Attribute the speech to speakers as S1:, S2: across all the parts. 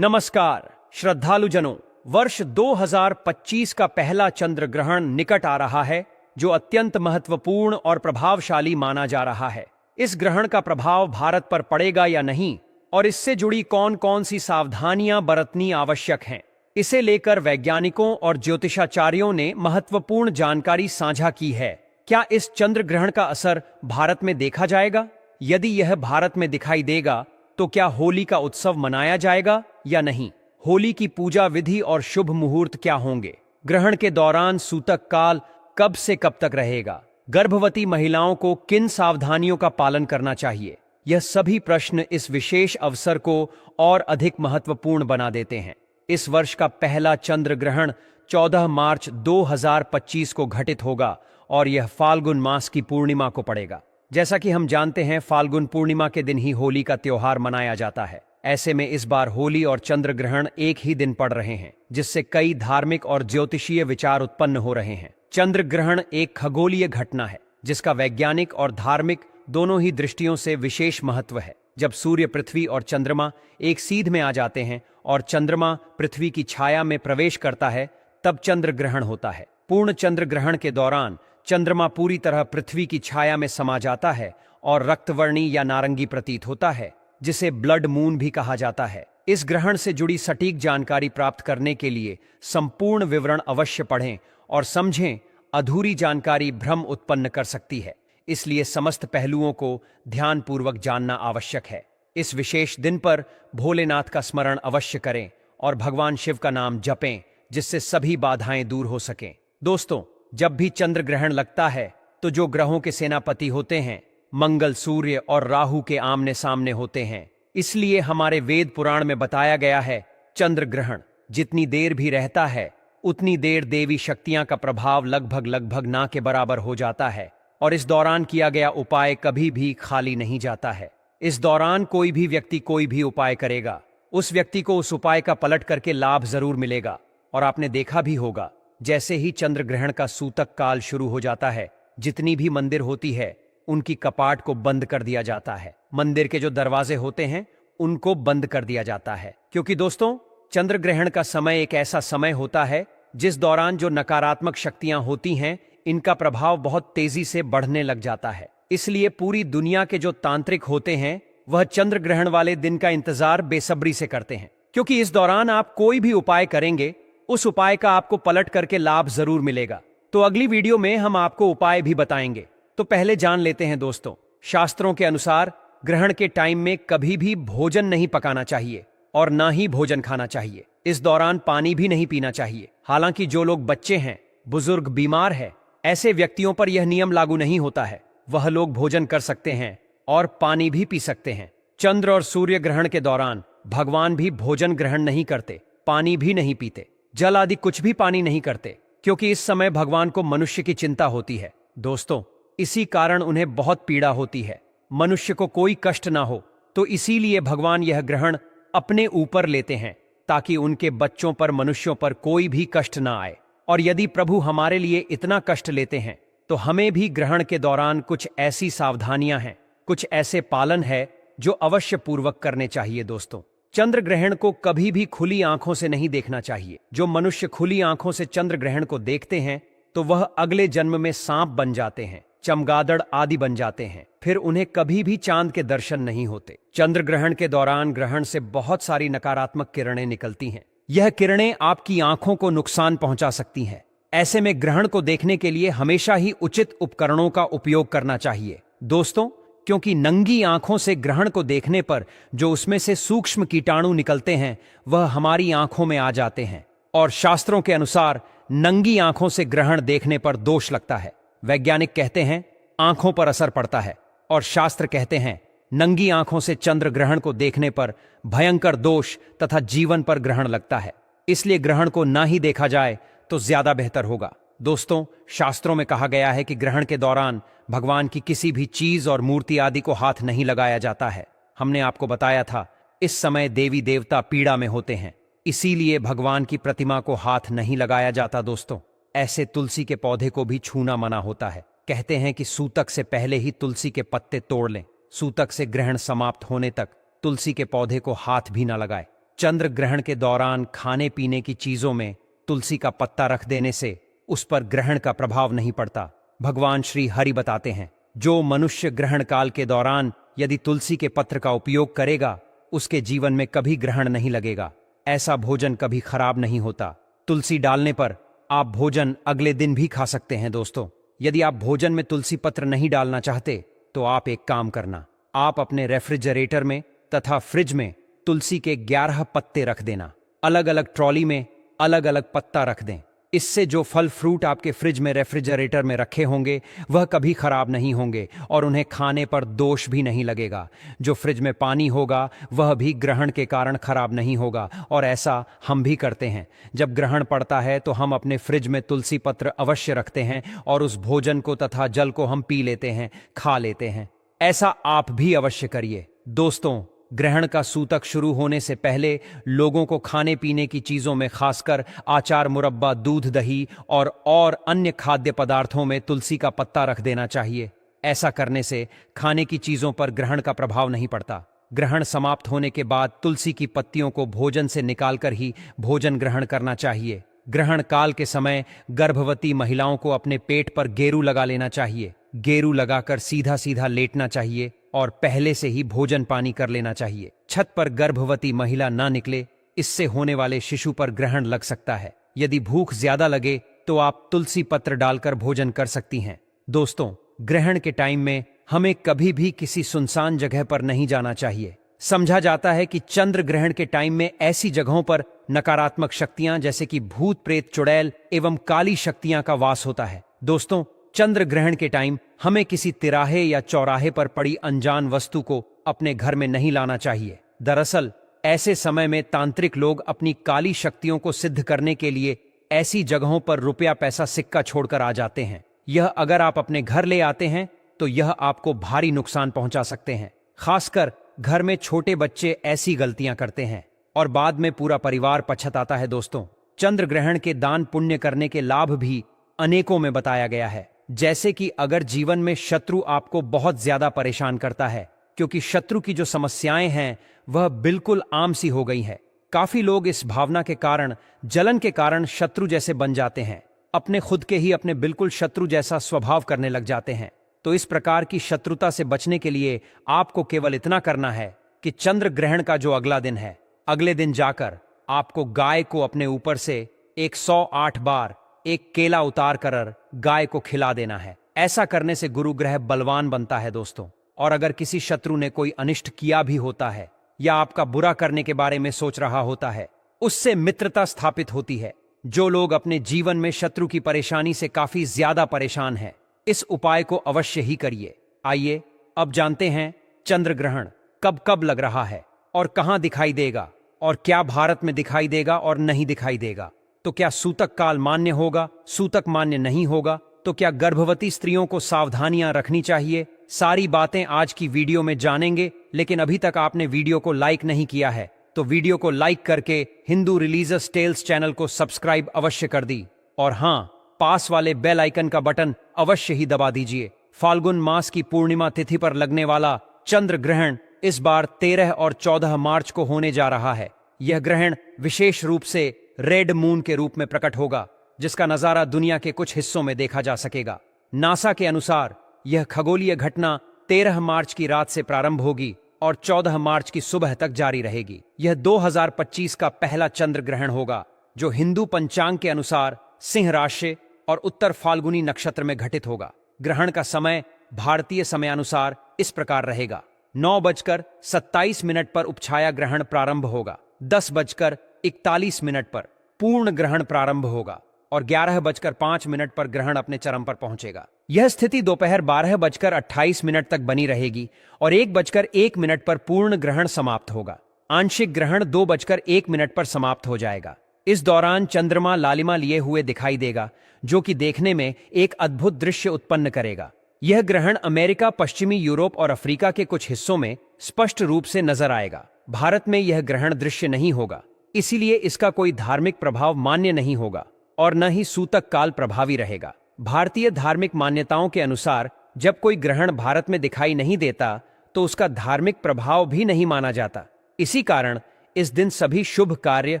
S1: नमस्कार श्रद्धालुजनों, वर्ष 2025 का पहला चंद्र ग्रहण निकट आ रहा है, जो अत्यंत महत्वपूर्ण और प्रभावशाली माना जा रहा है। इस ग्रहण का प्रभाव भारत पर पड़ेगा या नहीं, और इससे जुड़ी कौन कौन सी सावधानियां बरतनी आवश्यक हैं, इसे लेकर वैज्ञानिकों और ज्योतिषाचार्यों ने महत्वपूर्ण जानकारी साझा की है। क्या इस चंद्र ग्रहण का असर भारत में देखा जाएगा? यदि यह भारत में दिखाई देगा तो क्या होली का उत्सव मनाया जाएगा या नहीं? होली की पूजा विधि और शुभ मुहूर्त क्या होंगे? ग्रहण के दौरान सूतक काल कब से कब तक रहेगा? गर्भवती महिलाओं को किन सावधानियों का पालन करना चाहिए? यह सभी प्रश्न इस विशेष अवसर को और अधिक महत्वपूर्ण बना देते हैं। इस वर्ष का पहला चंद्र ग्रहण 14 मार्च 2025 को घटित होगा और यह फाल्गुन मास की पूर्णिमा को पड़ेगा। जैसा कि हम जानते हैं, फाल्गुन पूर्णिमा के दिन ही होली का त्योहार मनाया जाता है। ऐसे में इस बार होली और चंद्र ग्रहण एक ही दिन पड़ रहे हैं, जिससे कई धार्मिक और ज्योतिषीय विचार उत्पन्न हो रहे हैं। चंद्र ग्रहण एक खगोलीय घटना है, जिसका वैज्ञानिक और धार्मिक दोनों ही दृष्टियों से विशेष महत्व है। जब सूर्य, पृथ्वी और चंद्रमा एक सीध में आ जाते हैं और चंद्रमा पृथ्वी की छाया में प्रवेश करता है, तब चंद्र ग्रहण होता है। पूर्ण चंद्र ग्रहण के दौरान चंद्रमा पूरी तरह पृथ्वी की छाया में समा जाता है और रक्तवर्णी या नारंगी प्रतीत होता है, जिसे ब्लड मून भी कहा जाता है। इस ग्रहण से जुड़ी सटीक जानकारी प्राप्त करने के लिए संपूर्ण विवरण अवश्य पढ़ें और समझें। अधूरी जानकारी भ्रम उत्पन्न कर सकती है, इसलिए समस्त पहलुओं को ध्यानपूर्वक जानना आवश्यक है। इस विशेष दिन पर भोलेनाथ का स्मरण अवश्य करें और भगवान शिव का नाम जपें, जिससे सभी बाधाएं दूर हो सकें। दोस्तों, जब भी चंद्र ग्रहण लगता है तो जो ग्रहों के सेनापति होते हैं, मंगल, सूर्य और राहु के आमने सामने होते हैं। इसलिए हमारे वेद पुराण में बताया गया है, चंद्र ग्रहण जितनी देर भी रहता है, उतनी देर देवी शक्तियां का प्रभाव लगभग ना के बराबर हो जाता है, और इस दौरान किया गया उपाय कभी भी खाली नहीं जाता है। इस दौरान कोई भी व्यक्ति कोई भी उपाय करेगा, उस व्यक्ति को उस उपाय का पलट करके लाभ जरूर मिलेगा। और आपने देखा भी होगा, जैसे ही चंद्र ग्रहण का सूतक काल शुरू हो जाता है, जितनी भी मंदिर होती है उनकी कपाट को बंद कर दिया जाता है। मंदिर के जो दरवाजे होते हैं उनको बंद कर दिया जाता है, क्योंकि दोस्तों, चंद्र ग्रहण का समय एक ऐसा समय होता है जिस दौरान जो नकारात्मक शक्तियां होती हैं, इनका प्रभाव बहुत तेजी से बढ़ने लग जाता है। इसलिए पूरी दुनिया के जो तांत्रिक होते हैं, वह चंद्र ग्रहण वाले दिन का इंतजार बेसब्री से करते हैं, क्योंकि इस दौरान आप कोई भी उपाय करेंगे, उस उपाय का आपको पलट करके लाभ जरूर मिलेगा। तो अगली वीडियो में हम आपको उपाय भी बताएंगे। तो पहले जान लेते हैं दोस्तों, शास्त्रों के अनुसार ग्रहण के टाइम में कभी भी भोजन नहीं पकाना चाहिए और ना ही भोजन खाना चाहिए। इस दौरान पानी भी नहीं पीना चाहिए। हालांकि जो लोग बच्चे हैं, बुजुर्ग, बीमार है, ऐसे व्यक्तियों पर यह नियम लागू नहीं होता है। वह लोग भोजन कर सकते हैं और पानी भी पी सकते हैं। चंद्र और सूर्य ग्रहण के दौरान भगवान भी भोजन ग्रहण नहीं करते, पानी भी नहीं पीते, जल आदि कुछ भी पानी नहीं करते, क्योंकि इस समय भगवान को मनुष्य की चिंता होती है। दोस्तों, इसी कारण उन्हें बहुत पीड़ा होती है, मनुष्य को कोई कष्ट ना हो। तो इसीलिए भगवान यह ग्रहण अपने ऊपर लेते हैं, ताकि उनके बच्चों पर, मनुष्यों पर कोई भी कष्ट ना आए। और यदि प्रभु हमारे लिए इतना कष्ट लेते हैं, तो हमें भी ग्रहण के दौरान कुछ ऐसी सावधानियां हैं, कुछ ऐसे पालन है जो अवश्य पूर्वक करने चाहिए। दोस्तों, चंद्र ग्रहण को कभी भी खुली आंखों से नहीं देखना चाहिए। जो मनुष्य खुली आंखों से चंद्र ग्रहण को देखते हैं, तो वह अगले जन्म में सांप बन जाते हैं, चमगादड़ आदि बन जाते हैं। फिर उन्हें कभी भी चांद के दर्शन नहीं होते। चंद्र ग्रहण के दौरान ग्रहण से बहुत सारी नकारात्मक किरणें निकलती हैं। यह किरणें आपकी आंखों को नुकसान पहुंचा सकती हैं। ऐसे में ग्रहण को देखने के लिए हमेशा ही उचित उपकरणों का उपयोग करना चाहिए दोस्तों, क्योंकि नंगी आंखों से ग्रहण को देखने पर जो उसमें से सूक्ष्म कीटाणु निकलते हैं, वह हमारी आंखों में आ जाते हैं, और शास्त्रों के अनुसार नंगी आंखों से ग्रहण देखने पर दोष लगता है। वैज्ञानिक कहते हैं आंखों पर असर पड़ता है, और शास्त्र कहते हैं नंगी आंखों से चंद्र ग्रहण को देखने पर भयंकर दोष तथा जीवन पर ग्रहण लगता है। इसलिए ग्रहण को ना ही देखा जाए तो ज्यादा बेहतर होगा। दोस्तों, शास्त्रों में कहा गया है कि ग्रहण के दौरान भगवान की किसी भी चीज और मूर्ति आदि को हाथ नहीं लगाया जाता है। हमने आपको बताया था, इस समय देवी देवता पीड़ा में होते हैं, इसीलिए भगवान की प्रतिमा को हाथ नहीं लगाया जाता। दोस्तों, ऐसे तुलसी के पौधे को भी छूना मना होता है। कहते हैं कि सूतक से पहले ही तुलसी के पत्ते तोड़ लें। सूतक से ग्रहण समाप्त होने तक तुलसी के पौधे को हाथ भी ना लगाए। चंद्र ग्रहण के दौरान खाने पीने की चीजों में तुलसी का पत्ता रख देने से उस पर ग्रहण का प्रभाव नहीं पड़ता। भगवान श्री हरि बताते हैं, जो मनुष्य ग्रहण काल के दौरान यदि तुलसी के पत्र का उपयोग करेगा उसके जीवन में कभी ग्रहण नहीं लगेगा। ऐसा भोजन कभी खराब नहीं होता। तुलसी डालने पर आप भोजन अगले दिन भी खा सकते हैं। दोस्तों, यदि आप भोजन में तुलसी पत्र नहीं डालना चाहते तो आप एक काम करना, आप अपने रेफ्रिजरेटर में तथा फ्रिज में तुलसी के 11 पत्ते रख देना। अलग अलग ट्रॉली में अलग अलग पत्ता रख दें। इससे जो फल फ्रूट आपके फ्रिज में रेफ्रिजरेटर में रखे होंगे वह कभी खराब नहीं होंगे और उन्हें खाने पर दोष भी नहीं लगेगा। जो फ्रिज में पानी होगा वह भी ग्रहण के कारण खराब नहीं होगा। और ऐसा हम भी करते हैं। जब ग्रहण पड़ता है तो हम अपने फ्रिज में तुलसी पत्र अवश्य रखते हैं और उस भोजन को तथा जल को हम पी लेते हैं, खा लेते हैं। ऐसा आप भी अवश्य करिए। दोस्तों, ग्रहण का सूतक शुरू होने से पहले लोगों को खाने पीने की चीजों में खासकर आचार, मुरब्बा, दूध, दही और अन्य खाद्य पदार्थों में तुलसी का पत्ता रख देना चाहिए। ऐसा करने से खाने की चीजों पर ग्रहण का प्रभाव नहीं पड़ता। ग्रहण समाप्त होने के बाद तुलसी की पत्तियों को भोजन से निकालकर ही भोजन ग्रहण करना चाहिए। ग्रहण काल के समय गर्भवती महिलाओं को अपने पेट पर गेरू लगा लेना चाहिए। गेरू लगाकर सीधा सीधा लेटना चाहिए और पहले से ही भोजन पानी कर लेना चाहिए। छत पर गर्भवती महिला ना निकले, इससे होने वाले शिशु पर ग्रहण लग सकता है। यदि भूख ज्यादा लगे तो आप तुलसी पत्र डालकर भोजन कर सकती हैं। दोस्तों, ग्रहण के टाइम में हमें कभी भी किसी सुनसान जगह पर नहीं जाना चाहिए। समझा जाता है कि चंद्र ग्रहण के टाइम में ऐसी जगहों पर नकारात्मक शक्तियां जैसे कि भूत, प्रेत, चुड़ैल एवं काली शक्तियां का वास होता है। दोस्तों, चंद्र ग्रहण के टाइम हमें किसी तिराहे या चौराहे पर पड़ी अनजान वस्तु को अपने घर में नहीं लाना चाहिए। दरअसल ऐसे समय में तांत्रिक लोग अपनी काली शक्तियों को सिद्ध करने के लिए ऐसी जगहों पर रुपया, पैसा, सिक्का छोड़कर आ जाते हैं। यह अगर आप अपने घर ले आते हैं तो यह आपको भारी नुकसान पहुंचा सकते हैं। खासकर घर में छोटे बच्चे ऐसी गलतियां करते हैं और बाद में पूरा परिवार पछताता है। दोस्तों, चंद्र ग्रहण के दान पुण्य करने के लाभ भी अनेकों में बताया गया है। जैसे कि अगर जीवन में शत्रु आपको बहुत ज्यादा परेशान करता है, क्योंकि शत्रु की जो समस्याएं हैं वह बिल्कुल आम सी हो गई है। काफी लोग इस भावना के कारण, जलन के कारण शत्रु जैसे बन जाते हैं, अपने खुद के ही अपने बिल्कुल शत्रु जैसा स्वभाव करने लग जाते हैं। तो इस प्रकार की शत्रुता से बचने के लिए आपको केवल इतना करना है कि चंद्र ग्रहण का जो अगला दिन है, अगले दिन जाकर आपको गाय को अपने ऊपर से 108 बार एक केला उतार कर गाय को खिला देना है। ऐसा करने से गुरु ग्रह बलवान बनता है। दोस्तों, और अगर किसी शत्रु ने कोई अनिष्ट किया भी होता है या आपका बुरा करने के बारे में सोच रहा होता है, उससे मित्रता स्थापित होती है। जो लोग अपने जीवन में शत्रु की परेशानी से काफी ज्यादा परेशान हैं, इस उपाय को अवश्य ही करिए। आइए अब जानते हैं चंद्र ग्रहण कब कब लग रहा है और कहां दिखाई देगा, और क्या भारत में दिखाई देगा और नहीं दिखाई देगा। तो क्या सूतक काल मान्य होगा, सूतक मान्य नहीं होगा, तो क्या गर्भवती स्त्रियों को सावधानियां रखनी चाहिए। सारी बातें आज की वीडियो में जानेंगे। लेकिन अभी तक आपने वीडियो को लाइक नहीं किया है तो वीडियो को लाइक करके हिंदू रिलीजियस टेल्स चैनल को सब्सक्राइब अवश्य कर दी, और हां, पास वाले बेल आइकन का बटन अवश्य ही दबा दीजिए। फाल्गुन मास की पूर्णिमा तिथि पर लगने वाला चंद्र ग्रहण इस बार 13 और 14 मार्च को होने जा रहा है। यह ग्रहण विशेष रूप से रेड मून के रूप में प्रकट होगा, जिसका नजारा दुनिया के कुछ हिस्सों में देखा जा सकेगा। नासा के अनुसार यह खगोलीय घटना 13 मार्च की रात से प्रारंभ होगी और 14 मार्च की सुबह तक जारी रहेगी। यह 2025 का पहला चंद्र ग्रहण होगा, जो हिंदू पंचांग के अनुसार सिंह राशि और उत्तर फाल्गुनी नक्षत्र में घटित होगा। ग्रहण का समय भारतीय समयानुसार इस प्रकार रहेगा: 9:27 पर उपछाया ग्रहण प्रारंभ होगा, 10:41 पर पूर्ण ग्रहण प्रारंभ होगा और 11:05 पर ग्रहण अपने चरम पर पहुंचेगा। यह स्थिति दोपहर 12:28 तक बनी रहेगी और 1:01 पर पूर्ण ग्रहण समाप्त होगा। आंशिक ग्रहण 2:01 पर समाप्त हो जाएगा। इस दौरान चंद्रमा लालिमा लिए हुए दिखाई देगा, जो कि देखने में एक अद्भुत दृश्य उत्पन्न करेगा। यह ग्रहण अमेरिका, पश्चिमी यूरोप और अफ्रीका के कुछ हिस्सों में स्पष्ट रूप से नजर आएगा। भारत में यह ग्रहण दृश्य नहीं होगा, इसीलिए इसका कोई धार्मिक प्रभाव मान्य नहीं होगा और न ही सूतक काल प्रभावी रहेगा। भारतीय धार्मिक मान्यताओं के अनुसार जब कोई ग्रहण भारत में दिखाई नहीं देता तो उसका धार्मिक प्रभाव भी नहीं माना जाता। इसी कारण इस दिन सभी शुभ कार्य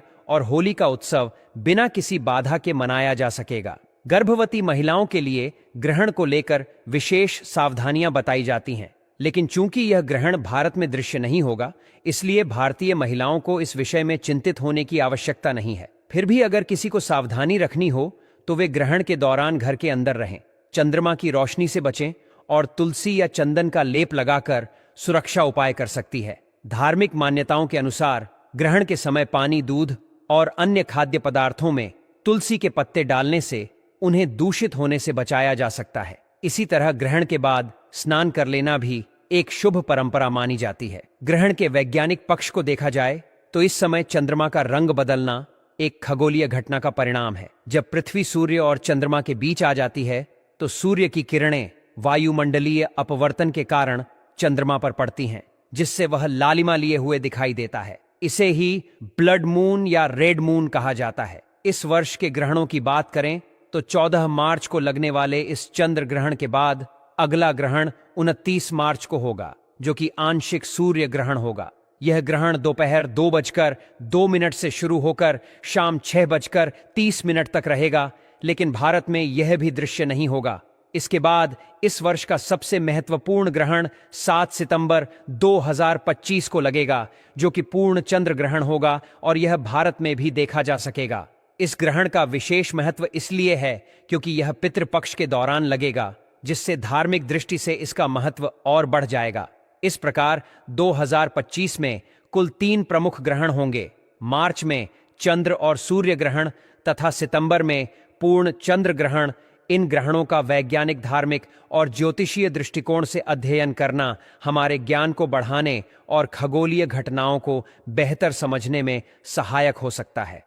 S1: और होली का उत्सव बिना किसी बाधा के मनाया जा सकेगा। गर्भवती महिलाओं के लिए ग्रहण को लेकर विशेष सावधानियां बताई जाती हैं, लेकिन चूंकि यह ग्रहण भारत में दृश्य नहीं होगा, इसलिए भारतीय महिलाओं को इस विषय में चिंतित होने की आवश्यकता नहीं है। फिर भी अगर किसी को सावधानी रखनी हो तो वे ग्रहण के दौरान घर के अंदर रहें, चंद्रमा की रोशनी से बचें और तुलसी या चंदन का लेप लगाकर सुरक्षा उपाय कर सकती है। धार्मिक मान्यताओं के अनुसार ग्रहण के समय पानी, दूध और अन्य खाद्य पदार्थों में तुलसी के पत्ते डालने से उन्हें दूषित होने से बचाया जा सकता है। इसी तरह ग्रहण के बाद स्नान कर लेना भी एक शुभ परंपरा मानी जाती है। ग्रहण के वैज्ञानिक पक्ष को देखा जाए तो इस समय चंद्रमा का रंग बदलना एक खगोलीय घटना का परिणाम है। जब पृथ्वी सूर्य और चंद्रमा के बीच आ जाती है तो सूर्य की किरणें वायुमंडलीय अपवर्तन के कारण चंद्रमा पर पड़ती हैं, जिससे वह लालिमा लिए हुए दिखाई देता है। इसे ही ब्लड मून या रेड मून कहा जाता है। इस वर्ष के ग्रहणों की बात करें तो 14 मार्च को लगने वाले इस चंद्र ग्रहण के बाद अगला ग्रहण 29 मार्च को होगा, जो कि आंशिक सूर्य ग्रहण होगा। यह ग्रहण दोपहर 2:02 से शुरू होकर शाम 6:30 तक रहेगा, लेकिन भारत में यह भी दृश्य नहीं होगा। इसके बाद इस वर्ष का सबसे महत्वपूर्ण ग्रहण 7 सितंबर 2025 को लगेगा, जो कि पूर्ण चंद्र ग्रहण होगा और यह भारत में भी देखा जा सकेगा। इस ग्रहण का विशेष महत्व इसलिए है क्योंकि यह पितृपक्ष के दौरान लगेगा, जिससे धार्मिक दृष्टि से इसका महत्व और बढ़ जाएगा। इस प्रकार 2025 में कुल 3 प्रमुख ग्रहण होंगे। मार्च में चंद्र और सूर्य ग्रहण तथा सितंबर में पूर्ण चंद्र ग्रहण। इन ग्रहणों का वैज्ञानिक, धार्मिक और ज्योतिषीय दृष्टिकोण से अध्ययन करना हमारे ज्ञान को बढ़ाने और खगोलीय घटनाओं को बेहतर समझने में सहायक हो सकता है।